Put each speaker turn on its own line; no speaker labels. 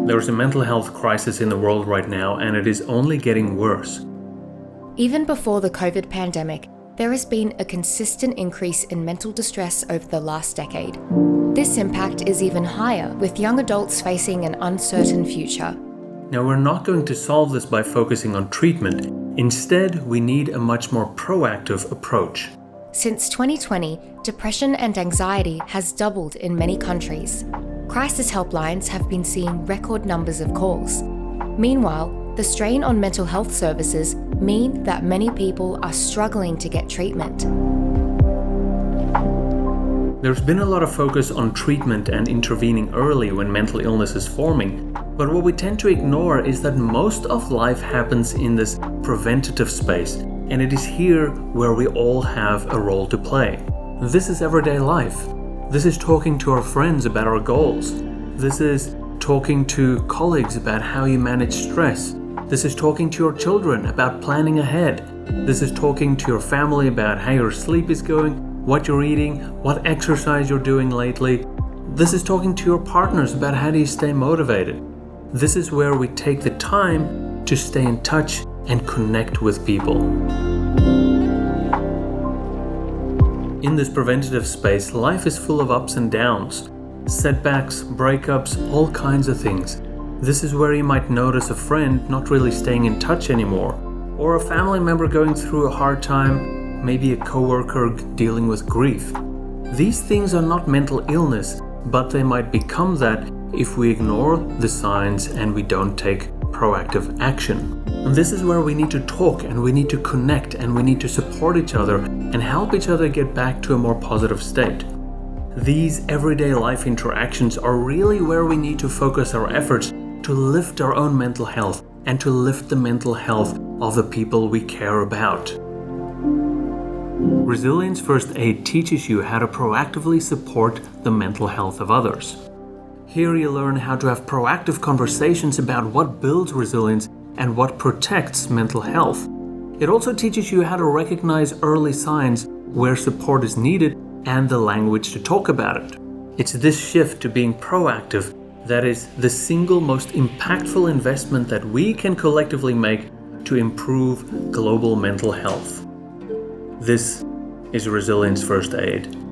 There's a mental health crisis in the world right now, and it is only getting worse.
Even before the COVID pandemic, there has been a consistent increase in mental distress over the last decade. This impact is even higher, with young adults facing an uncertain future.
Now, we're not going to solve this by focusing on treatment. Instead, we need a much more proactive approach.
Since 2020, depression and anxiety has doubled in many countries. Crisis helplines have been seeing record numbers of calls. Meanwhile, the strain on mental health services mean that many people are struggling to get treatment.
There's been a lot of focus on treatment and intervening early when mental illness is forming, but what we tend to ignore is that most of life happens in this preventative space, and it is here where we all have a role to play. This is everyday life. This is talking to our friends about our goals. This is talking to colleagues about how you manage stress. This is talking to your children about planning ahead. This is talking to your family about how your sleep is going, what you're eating, what exercise you're doing lately. This is talking to your partners about how do you stay motivated. This is where we take the time to stay in touch and connect with people. In this preventative space, life is full of ups and downs, setbacks, breakups, all kinds of things. This is where you might notice a friend not really staying in touch anymore, or a family member going through a hard time, maybe a coworker dealing with grief. These things are not mental illness, but they might become that if we ignore the signs and we don't take proactive action. And this is where we need to talk and we need to connect and we need to support each other and help each other get back to a more positive state. These everyday life interactions are really where we need to focus our efforts to lift our own mental health and to lift the mental health of the people we care about. Resilience First Aid teaches you how to proactively support the mental health of others. Here you learn how to have proactive conversations about what builds resilience and what protects mental health. It also teaches you how to recognize early signs where support is needed and the language to talk about it. It's this shift to being proactive that is the single most impactful investment that we can collectively make to improve global mental health. This is Resilience First Aid.